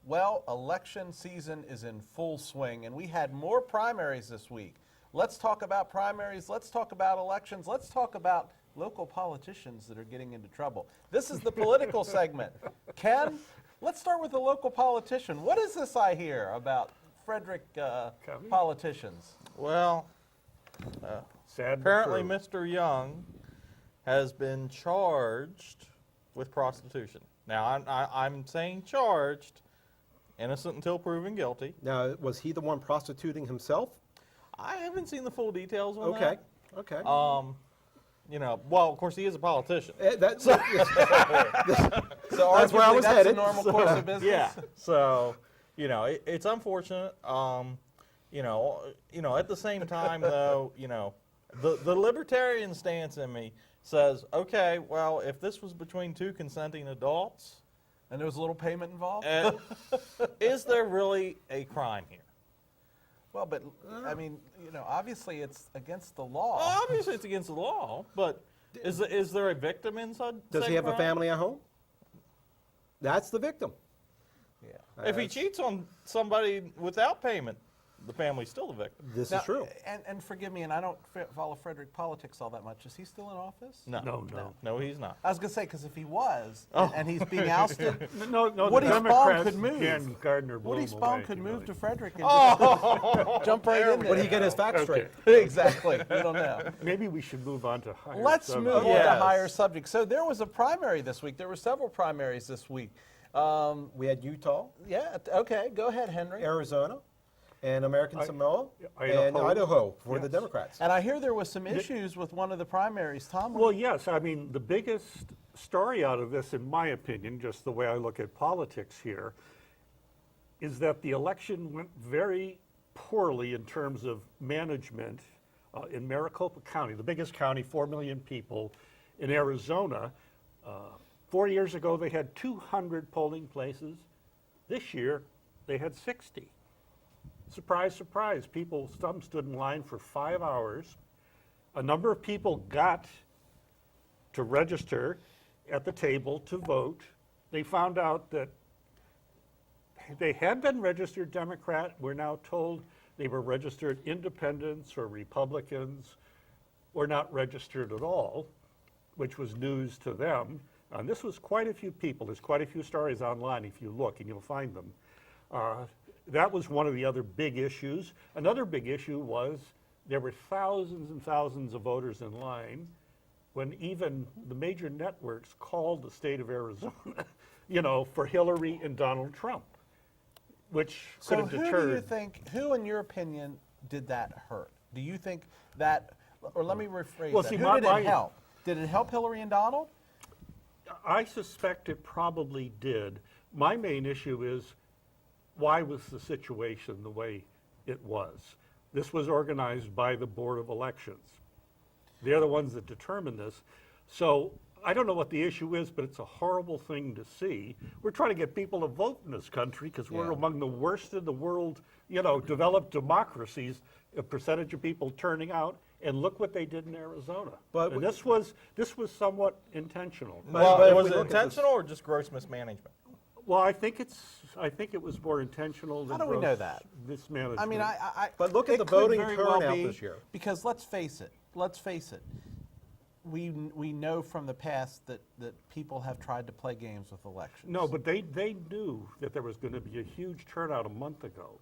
Well, election season is in full swing, and we had more primaries this week. Let's talk about primaries. Let's talk about elections. Let's talk about local politicians that are getting into trouble. This is the political segment. Ken, let's start with the local politician. What is this I hear about Frederick politicians? Well, Sad apparently but true. Mr. Young has been charged with prostitution. Now, I'm saying charged, innocent until proven guilty. Now, was he the one prostituting himself? I haven't seen the full details on Okay, that. okay. Well, of course, he is a politician. That's So That's where I arguably was that's headed. a normal course of business. Yeah. So, it's unfortunate. At the same time, though, the libertarian stance in me says, okay, well, if this was between two consenting adults, And there was a little payment involved? is there really a crime here? Well, but, I mean, obviously it's against the law. Well, obviously, it's against the law, but is there a victim inside? Does he have a family at home? That's the victim. Yeah. If he cheats on somebody without payment, the family's still the victim. This Now, is true. And forgive me, and I don't follow Frederick politics all that much. Is he still in office? No, he's not. I was going to say, because if he was, Oh. and he's being ousted, No, Woody the Spong Democrats could move. Jan Gardner blew Woody him Spong away, could you move know. to Frederick and just jump right in there. Would he get his facts straight? Exactly. We don't know. Maybe we should move on to higher Let's subjects. move on to Yes. higher subjects. So there was a primary this week. There were several primaries this week. We had Utah, Yeah, okay, go ahead, Henry. Arizona, and American Samoa, and Idaho. Idaho for the Yes. Democrats. And I hear there was some issues with one of the primaries. Tom? Well, yes. I mean, the biggest story out of this, in my opinion, just the way I look at politics here, is that the election went very poorly in terms of management in Maricopa County, the biggest county, 4 million people. In Arizona, 4 years ago, they had 200 polling places. This year, they had 60. Surprise, surprise. Some stood in line for 5 hours. A number of people got to register at the table to vote. They found out that they had been registered Democrat. We're now told they were registered independents or Republicans or not registered at all, which was news to them. And this was quite a few people. There's quite a few stories online if you look, and you'll find them. That was one of the other big issues. Another big issue was there were thousands and thousands of voters in line when even the major networks called the state of Arizona, for Hillary and Donald Trump, which could So have who deterred. do you think, who in your opinion did that hurt? Do you think that, or let me rephrase Well, that, see, who my- did my- it help? Did it help Hillary and Donald? I suspect it probably did. My main issue is, why was the situation the way it was? This was organized by the Board of Elections. They're the ones that determine this. So I don't know what the issue is, but it's a horrible thing to see. We're trying to get people to vote in this country because we're Yeah. among the worst in the world, developed democracies, a percentage of people turning out. And look what they did in Arizona. But And we- this was somewhat intentional. Well, but if was we it look at this- intentional or just gross mismanagement? Well, I think it was more intentional than How do we know gross that? mismanagement. I mean, But look at it the could voting very well turnout be, this year. Because let's face it, we know from the past that people have tried to play games with elections. No, but they knew that there was going to be a huge turnout a month ago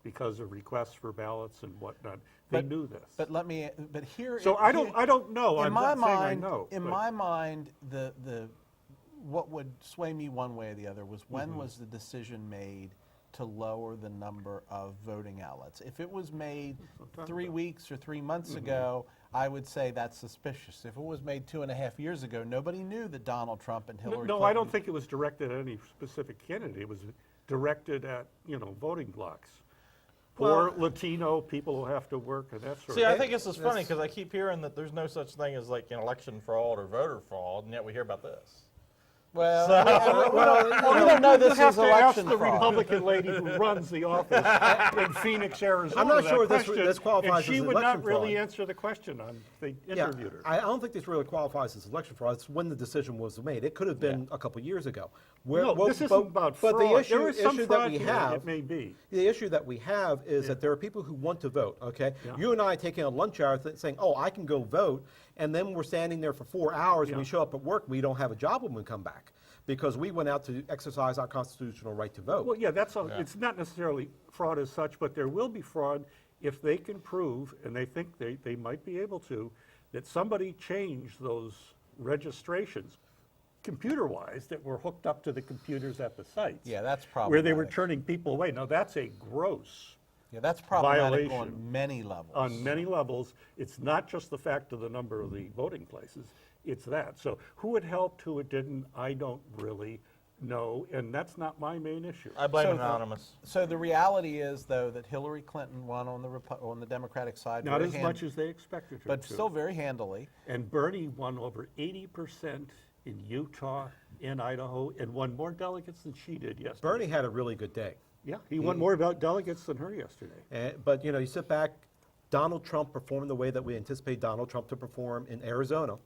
because of requests for ballots and whatnot. They knew this. But here. So I don't know. In I'm my not saying I mind, know. in but- my mind, what would sway me one way or the other was when was the decision made to lower the number of voting outlets? If it was made 3 weeks or 3 months ago, I would say that's suspicious. If it was made 2.5 years ago, nobody knew that Donald Trump and Hillary No, Clinton. I don't think it was directed at any specific candidate. It was directed at, voting blocks. Poor Latino people who have to work and that sort See, of I thing. think this is funny because I keep hearing that there's no such thing as like an election fraud or voter fraud, and yet we hear about this. Well, Well, we don't know this you have is to ask election the fraud. Republican lady who runs the office in Phoenix, Arizona. I'm not sure that this question, qualifies and she as would not election really fraud. answer the question on the Yeah, interviewed her. I don't think this really qualifies as election fraud. It's when the decision was made. It could have been a couple years ago. No, this isn't about fraud. But the issue, there is some that fraud we here, have, it may be. the issue that we have is that there are people who want to vote, okay? Yeah. You and I taking a lunch hour saying, oh, I can go vote, and then we're standing there for 4 hours and we Yeah. show up at work, we don't have a job when we come back because we went out to exercise our constitutional right to vote. Well, yeah, it's not necessarily fraud as such, but there will be fraud if they can prove, and they think they might be able to, that somebody changed those registrations computer-wise that were hooked up to the computers at the sites. Yeah, that's Where they were problematic. turning people away. Now, that's a gross Yeah, that's problematic violation on many levels. on many levels. It's not just the fact of the number of the voting places, it's that. So who it helped, who it didn't, I don't really know, and that's not my main issue. I blame So- Anonymous. So the reality is, though, that Hillary Clinton won on the Democratic side, Not very as much as they expected her but to. still very handily. And Bernie won over 80% in Utah and Idaho, and won more delegates than she did yesterday. Bernie had a really good day. Yeah, he won more delegates than her yesterday. But you sit back, Donald Trump performed the way that we anticipate Donald Trump to perform in Arizona,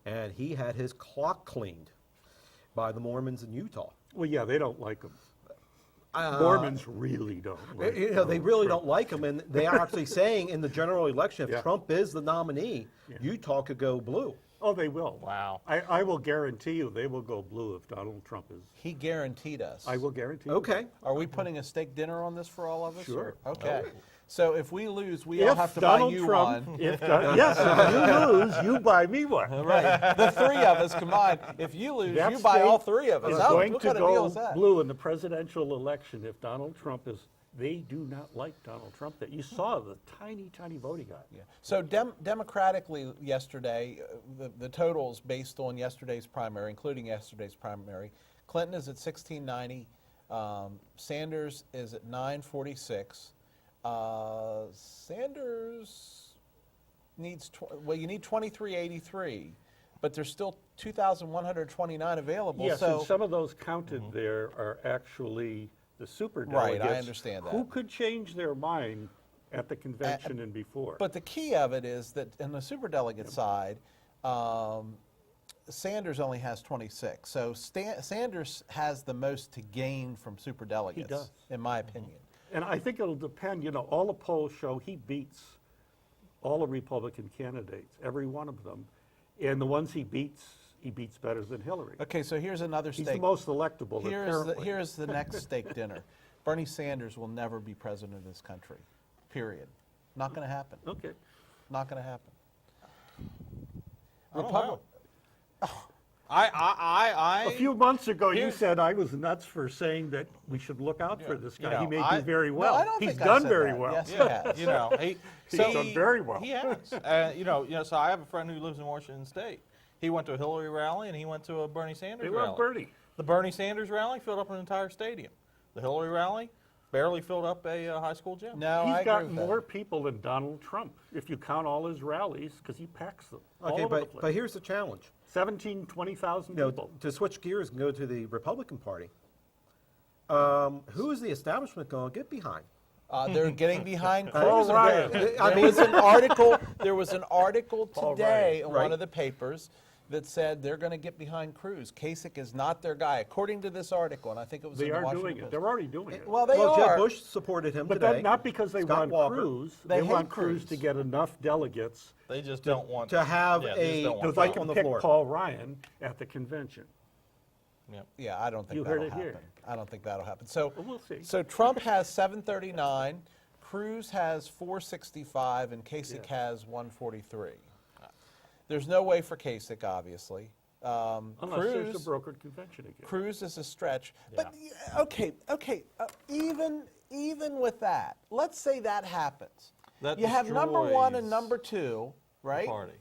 and he had his clock cleaned by the Mormons in Utah. Well, yeah, they don't like him. Mormons really don't. Like They Donald really Trump. don't like him, and they are actually saying in the general election, if Yeah. Trump is the nominee, Yeah. Utah could go blue. Oh, they will. Wow. I will guarantee you they will go blue if Donald Trump is. He guaranteed us. I will guarantee you. Okay. Are we putting a steak dinner on this for all of us? Sure. or- Okay. So if we lose, we all have If to buy Donald you Trump, one. yes, if you lose, you buy me one. Right. The three of us combined. If you lose, That you buy state all three of us. is Oh, going what to kind of deal go is that? blue in the presidential election if Donald Trump is. They do not like Donald Trump. That you saw the tiny vote he got. Yeah. So democratically yesterday, the totals based on yesterday's primary, including yesterday's primary, Clinton is at 1690, Sanders is at 946. Sanders needs, you need 2383, but there's still 2,129 available. Yes, so and some of those counted there are actually the super Right, delegates. I understand that. Who could change their mind at the convention and before? But the key of it is that in the superdelegate side, Sanders only has 26. So Sanders has the most to gain from superdelegates, does. in my opinion. And I think it'll depend, all the polls show he beats all the Republican candidates, every one of them. And the ones he beats better than Hillary. Okay, so here's another He's steak. the most electable, apparently. Here's the next steak dinner. Bernie Sanders will never be president of this country, period. Not going to happen. Okay. Not going to happen. I don't know. I A few months ago, you Here's- said I was nuts for saying that we should look out for this guy. You He know, may I- do very No, well. I don't He's think I done said very that. well. Yes, he Yeah, has. He's done very well. He has. So I have a friend who lives in Washington State. He went to a Hillary rally and he went to a Bernie Sanders They rally. love Bernie. The Bernie Sanders rally filled up an entire stadium. The Hillary rally barely filled up a high school gym. No, I He's agree got with that. more people than Donald Trump, if you count all his rallies, because he packs them all Okay, over the but place. here's the challenge. 17, 20,000 people. To switch gears and go to the Republican Party, who is the establishment going to get behind? They're getting behind Paul Cruz. Ryan. There was an article. There was an article Paul today Ryan, in right. one of the papers that said they're going to get behind Cruz. Kasich is not their guy, according to this article, and I think it was They in the are Washington doing it. Post. They're already doing it. Well, they well, are. Jeb Bush supported him But today. that, not because they Scott want Walker. Cruz. They They hate want Cruz Cruz. to get enough delegates They just don't want to have yeah, they just don't a want to fight like on the pick floor. Paul Ryan at the convention. Yep. Yeah, I don't think You that'll heard it happen. here. I don't think that'll happen. So Well, we'll see. So Trump has 739, Cruz has 465, and Kasich has 143. There's no way for Kasich, obviously. Unless there's a brokered convention again. Cruz is a stretch. Yeah. But okay. Even with that, let's say that happens. That You have number one and destroys number two, the right? party.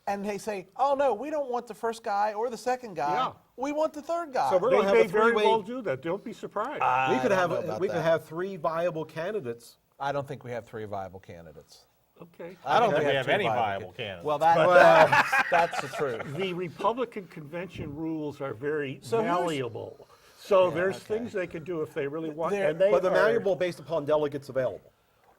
And they say, oh no, we don't want the first guy or the second guy. Yeah. We want the third guy. So we're They gonna have may a very three-way- well do that. Don't be surprised. we could I have don't know about we could that. have three viable candidates. I don't think we have three viable candidates. Okay. I don't think we we have two any viable viable candidates. Well, that's the truth. The Republican convention rules are very So here's- malleable. So Yeah, there's okay. things they can do if they really want. They're- And they But they're are- malleable based upon delegates available.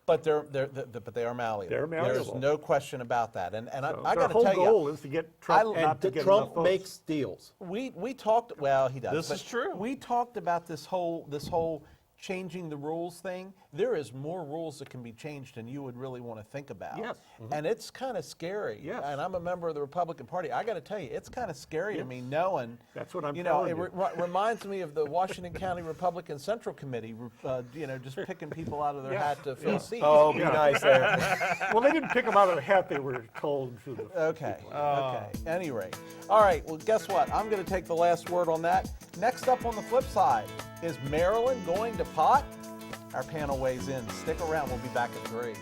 But but they are malleable. They're malleable. There's no question about that. And so I their got to whole tell you, goal is to get Trump I- not to And get Trump enough votes. makes deals. we talked. Well, he does. This but is true. We talked about this whole changing the rules thing. There is more rules that can be changed than you would really want to think about. Yes. And it's kind of scary. Yes. And I'm a member of the Republican Party. I got to tell you, it's kind of scary to me knowing. That's what I'm You know, telling it you. reminds me of the Washington County Republican Central Committee. You know, just picking people out of their Yeah. hat to fill seats. Oh, be Yeah. nice there. Well, they didn't pick them out of the hat. They were told to the. Okay. Okay. Any rate. All right. Well, guess what? I'm going to take the last word on that. Next up on the flip side, is Maryland going to pot? Our panel weighs in. Stick around. We'll be back at 3.